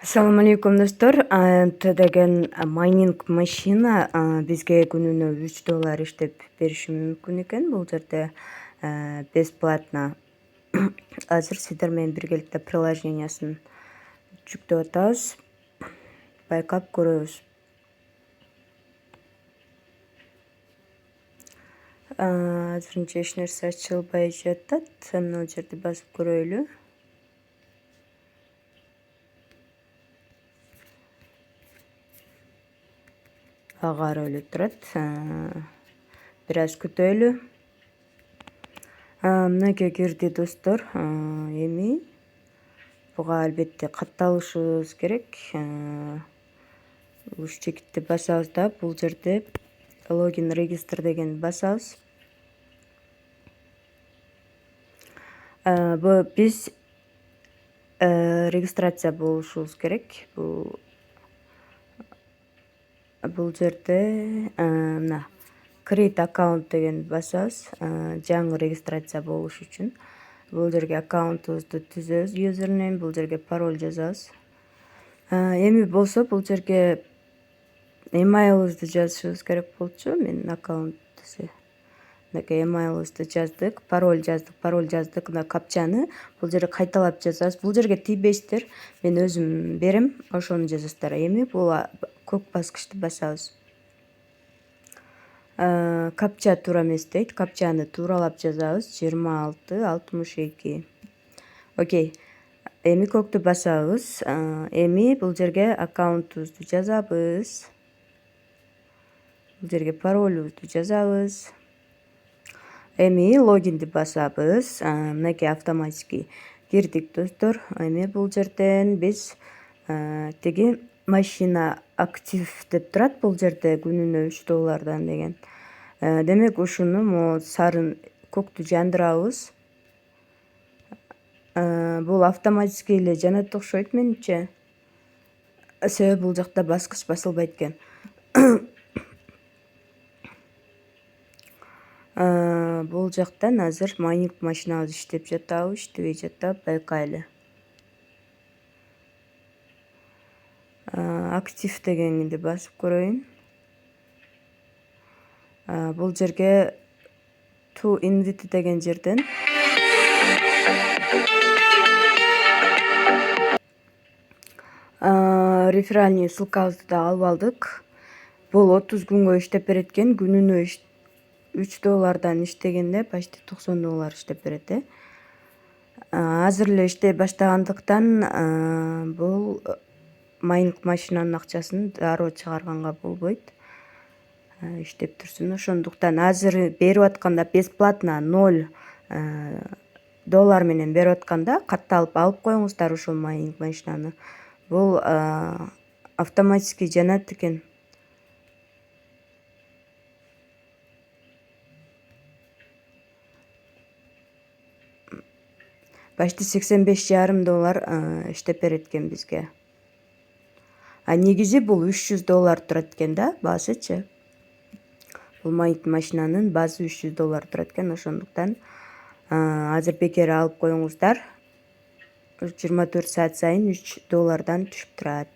Assalamu alaikum достор. Т деген майнинг машина бизге күнүнө $3 иштеп бериши мүмкүн экен. Бул жерде бесплатно азыр сиздер менен биргеликте приложениясын жүктөп атабыз. Байкап көрөбүз. Азырынча эч нерсе ачылбай жатат. Мына жерде басып көрөлү. Агар эле турат. Бир аз күтөлү. Мынакей кирди достор. Эми буга албетте катталышыбыз керек. Уш чекитти басабыз да бул жерде логин регистр деген басабыз. Биз регистрация болушубуз керек. Бул жерде мына create аккаунт деген басабыз. Жаңы регистрация болуш үчүн. Бул жерге аккаунтубузду түзөбүз, юзернейм, бул жерге пароль жазабыз. Эми болсо бул жерге эмайлыбызды жазышыбыз керек болчу. Мен аккаунт мынакей эмайлыбызды жаздык, пароль жаздык. Мына капчаны бул жерге кайталап жазабыз. Бул жерге тийбейсиздер. Мен өзүм берем, ошону жазасыздар. Эми бул көк баскычты басабыз. Капча туура эмес дейт. Капчаны тууралап жазабыз. 2662. Окей. Эми көктү басабыз. Эми бул жерге аккаунтубузду жазабыз. Бул жерге паролубузду жазабыз. Эми логинди басабыз. Мынакей автоматически кирдик достор. Эми бул жерден биз тиги машина актив деп турат бул жерде күнүнө $3 деген. Демек ушуну могу сары көктү жандырабыз. Бул автоматически эле жанат окшойт менимче. Себеби бул жакта баскыч басылбайт экен. Бул жактан азыр майнинг машинабыз иштеп жатабы, иштебей жатабы байкайлы. Актив дегенди басып көрөйүн. Бул жерге to invite деген жерден реферальный ссылкабызды да алып алдык. Бул 30 күнгө иштеп берет экен. Күнүнө $3 иштегенде почти $90 иштеп берет. Азыр эле иштей баштагандыктан бул майнинг машинанын акчасын дароо чыгарганга болбойт. Иштеп турсун. Ошондуктан азыр берип атканда бесплатно $0 менен берип атканда катталып алып коюңуздар ушул майнинг машинаны. Бул автоматически жанат экен. Почти $85,5 иштеп берет экен бизге. Негизи бул $300 турат экен да, баасычы. Бул майнинг машинанын баасы $300 турат экен. Ошондуктан азыр бекер алып коюңуздар. 24 саат сайын $3 түшүп турат.